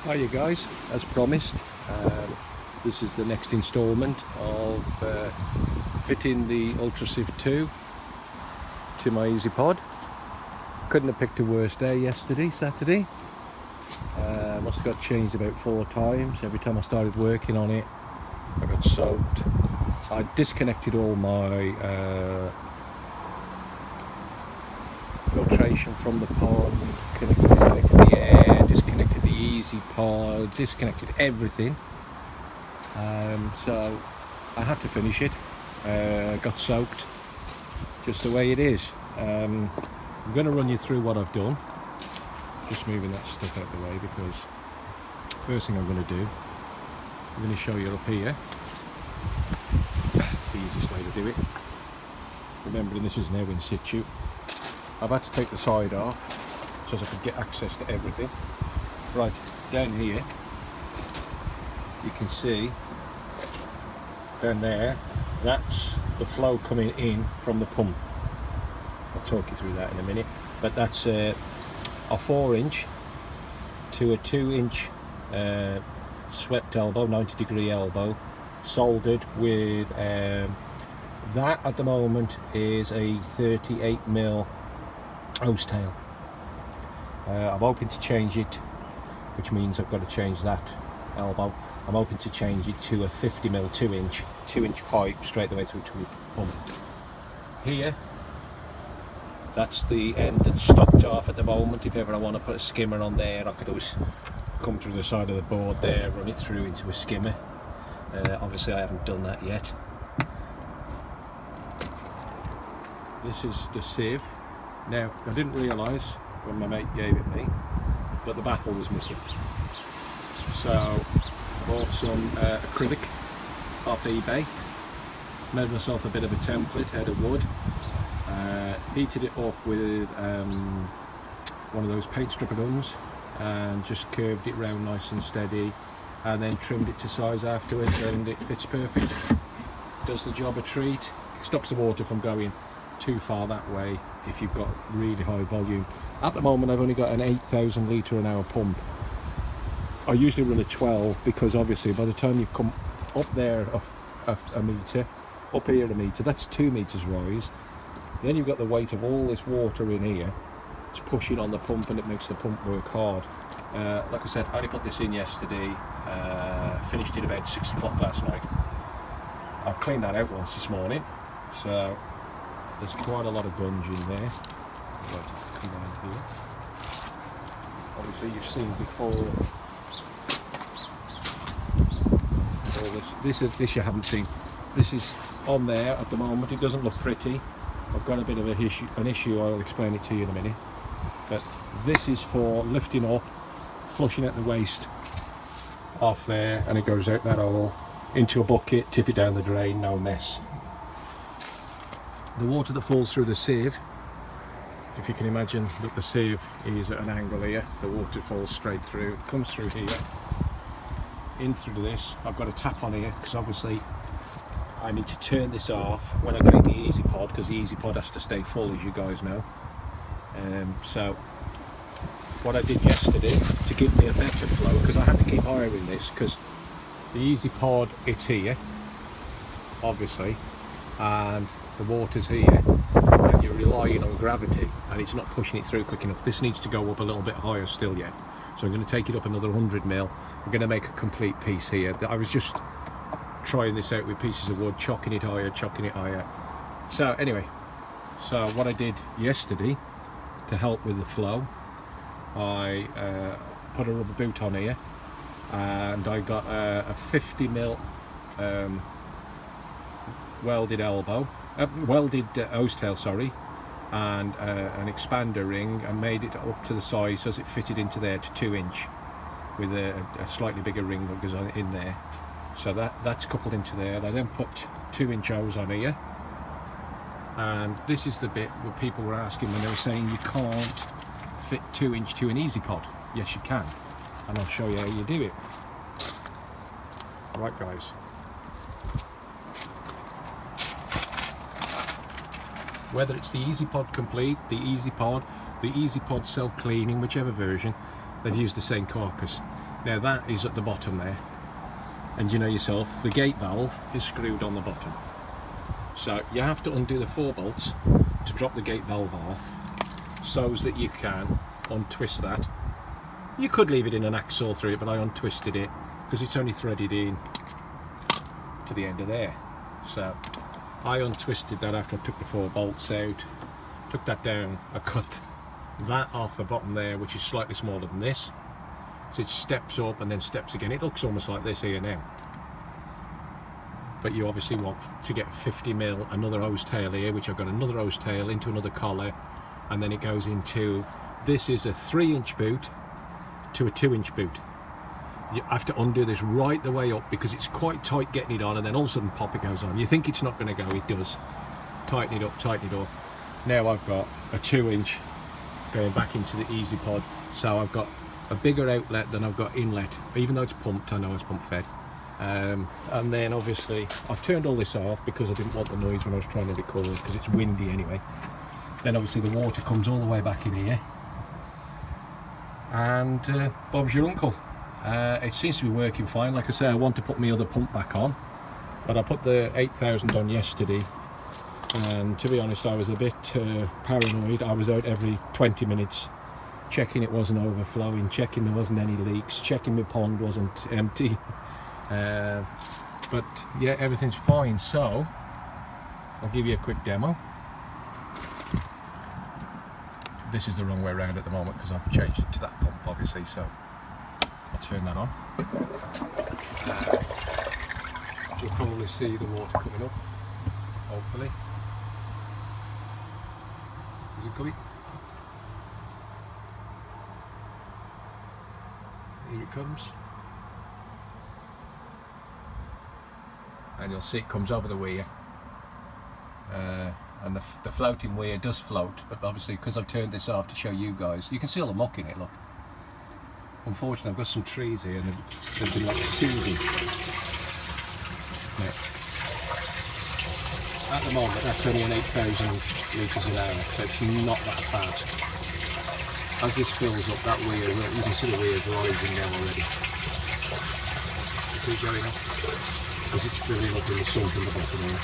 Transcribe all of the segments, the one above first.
Hi you guys, as promised, this is the next instalment of fitting the Ultra Sieve 2 to my eazypod. Couldn't have picked a worse day yesterday, Saturday. Must have got changed about 4 times. Every time I started working on it I got soaked. I disconnected all my filtration from the pond, disconnected the air, disconnected the eazypod, disconnected everything. So I had to finish it. Got soaked, just the way it is. I'm going to run you through what I've done. Just moving that stuff out of the way, because first thing I'm going to do, I'm going to show you up here. It's the easiest way to do it. Remembering this is now in situ. I've had to take the side off so as I could get access to everything. Right, down here you can see down there, that's the flow coming in from the pump. I'll talk you through that in a minute, but that's a 4-inch to a 2-inch swept elbow, 90-degree elbow, soldered with that at the moment is a 38mm hose tail. I'm hoping to change it, which means I've got to change that elbow. I'm hoping to change it to a 50mm 2-inch pipe straight the way through to the pump. Here, that's the end that's stopped off at the moment. If ever I want to put a skimmer on there, I could always come through the side of the board there, run it through into a skimmer. Obviously I haven't done that yet. This is the sieve. Now, I didn't realise when my mate gave it me, but the baffle was missing. So I bought some acrylic off eBay, made myself a bit of a template out of wood, heated it up with one of those paint stripper guns, and just curved it round nice and steady, and then trimmed it to size afterwards, and it fits perfect. Does the job a treat. Stops the water from going too far that way if you've got really high volume. At the moment I've only got an 8,000 litre an hour pump. I usually run a 12 because obviously by the time you've come up there a metre, up here a metre, that's 2 metres rise. Then you've got the weight of all this water in here. It's pushing on the pump and it makes the pump work hard. Like I said, I only put this in yesterday, finished it about 6 o'clock last night. I've cleaned that out once this morning, so there's quite a lot of gunge in there. Right, come down here. Obviously you've seen before all this you haven't seen. This is on there at the moment. It doesn't look pretty. I've got a bit of an issue. I'll explain it to you in a minute. But this is for lifting up, flushing out the waste off there, and it goes out that hole into a bucket, tip it down the drain, no mess. The water that falls through the sieve, if you can imagine that the sieve is at an angle here, the water falls straight through, comes through here, in through this. I've got a tap on here because obviously I need to turn this off when I get in the eazypod, because the eazypod has to stay full, as you guys know. So what I did yesterday to give me a better flow, because I had to keep hiring this, because the eazypod, it's here obviously, and the water's here, and you're relying on gravity and it's not pushing it through quick enough. This needs to go up a little bit higher still yet, so I'm going to take it up another 100mm. We're going to make a complete piece here. I was just trying this out with pieces of wood, chocking it higher. So anyway, so what I did yesterday to help with the flow, I put a rubber boot on here, and I got a 50mm welded hose tail, sorry, and an expander ring, and made it up to the size as it fitted into there to 2-inch, with a slightly bigger ring that goes on in there. So that's coupled into there. I then put 2-inch hose on here, and this is the bit where people were asking when they were saying you can't fit 2-inch to an eazypod. Yes, you can, and I'll show you how you do it. Right guys, whether it's the eazypod complete, the eazypod self-cleaning, whichever version, they've used the same carcass. Now that is at the bottom there, and you know yourself, the gate valve is screwed on the bottom. So you have to undo the 4 bolts to drop the gate valve off, so that you can untwist that. You could leave it in an axle through it, but I untwisted it because it's only threaded in to the end of there. So I untwisted that after I took the 4 bolts out, took that down. I cut that off the bottom there, which is slightly smaller than this, so it steps up and then steps again. It looks almost like this here now, but you obviously want to get 50mm another hose tail here, which I've got another hose tail into another collar, and then it goes into, this is a 3-inch boot to a 2-inch boot. You have to undo this right the way up because it's quite tight getting it on, and then all of a sudden pop, it goes on. You think it's not going to go, it does. Tighten it up, tighten it up. Now I've got a 2-inch going back into the eazypod, so I've got a bigger outlet than I've got inlet. Even though it's pumped, I know it's pump fed. And then obviously I've turned all this off because I didn't want the noise when I was trying to record, because it's windy anyway. Then obviously the water comes all the way back in here, and Bob's your uncle. It seems to be working fine. Like I say, I want to put my other pump back on, but I put the 8000 on yesterday, and to be honest I was a bit paranoid. I was out every 20 minutes checking it wasn't overflowing, checking there wasn't any leaks, checking my pond wasn't empty. But yeah, everything's fine. So I'll give you a quick demo. This is the wrong way around at the moment because I've changed it to that pump obviously, so I'll turn that on. You'll probably see the water coming up, hopefully. Is it coming? Here it comes. And you'll see it comes over the weir. And the floating weir does float, but obviously because I've turned this off to show you guys, you can see all the muck in it, look. Unfortunately I've got some trees here and they've been like seeding. Yeah. At the moment that's only an 8,000 litres an hour, so it's not that bad. As this fills up, that weir, you can see the weir's rising now already. Keep going up, as it's filling up in the sump in the bottom here.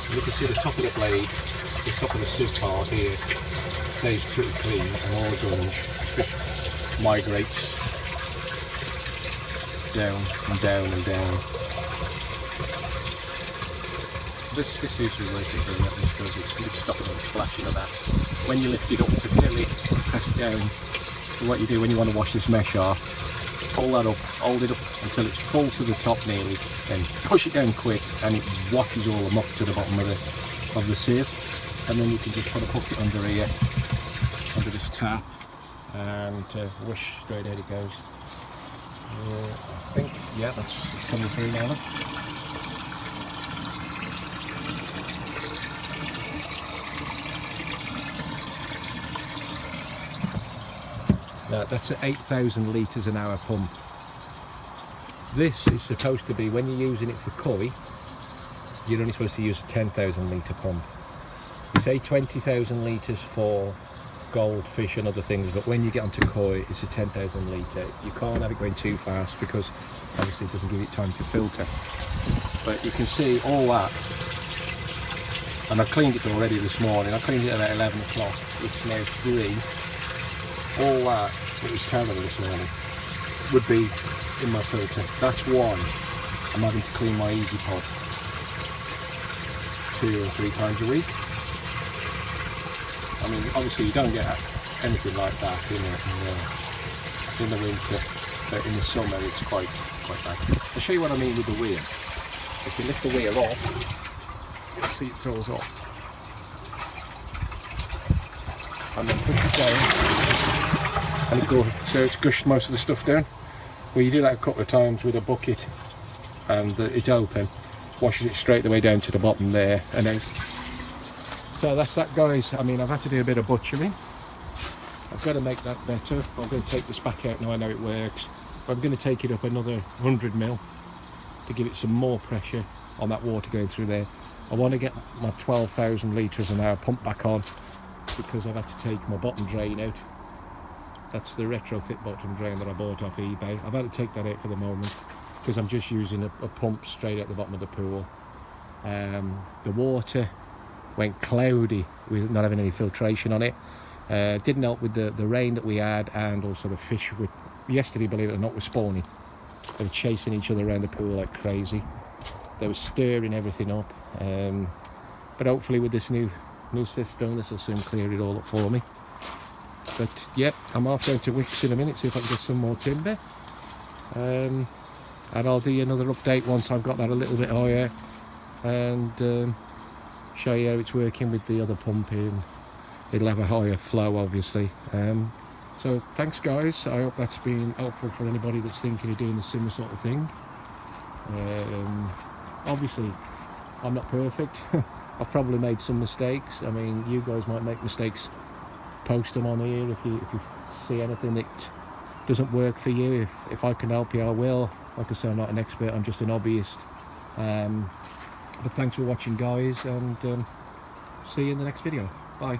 You can see the top of the blade, the top of the sieve part here stays pretty clean, and all gunge migrates down and down and down. This seems to be working very well because it's stopping the splashing of that. When you lift it up to fill it, press it down. So what you do when you want to wash this mesh off, pull that up, hold it up until it's full to the top nearly, then push it down quick and it washes all the muck to the bottom of the sieve, and then you can just put a bucket under here, under this tap, and wish straight out it goes. I think, yeah, that's coming through now. Now that's an 8,000 litres an hour pump. This is supposed to be, when you're using it for koi, you're only supposed to use a 10,000 litre pump. You say 20,000 litres for goldfish and other things, but when you get onto koi it's a 10,000 litre. You can't have it going too fast because obviously it doesn't give it time to filter. But you can see all that, and I cleaned it already this morning. I cleaned it at 11 o'clock, it's now 3. All that was terrible this morning would be in my filter. That's why I'm having to clean my eazypod 2 or 3 times a week. I mean, obviously you don't get anything like that in the winter, but in the summer it's quite bad. I'll show you what I mean with the weir. If you lift the weir off, you'll see it fills up. And then push it down. And it goes, so it's gushed most of the stuff down. Well, you do that a couple of times with a bucket and it's open, washes it straight the way down to the bottom there and out. So that's that, guys. I mean, I've had to do a bit of butchering. I've got to make that better. I'm going to take this back out now. I know it works, but I'm going to take it up another 100mm to give it some more pressure on that water going through there. I want to get my 12,000 litres an hour pump back on, because I've had to take my bottom drain out. That's the retrofit bottom drain that I bought off eBay. I've had to take that out for the moment because I'm just using a pump straight at the bottom of the pool. The water went cloudy with not having any filtration on it. Didn't help with the rain that we had, and also the fish yesterday, believe it or not, were spawning. They were chasing each other around the pool like crazy. They were stirring everything up. But hopefully with this new system, this will soon clear it all up for me. But yeah, I'm off down to Wicks in a minute, see if I can get some more timber. And I'll do another update once I've got that a little bit higher, and show you how it's working with the other pumping. It'll have a higher flow, obviously. So thanks guys, I hope that's been helpful for anybody that's thinking of doing the similar sort of thing. Obviously I'm not perfect. I've probably made some mistakes. I mean, you guys might make mistakes. Post them on here if you see anything that doesn't work for you. If I can help you, I will. Like I say, I'm not an expert, I'm just an hobbyist. But thanks for watching guys, and see you in the next video. Bye.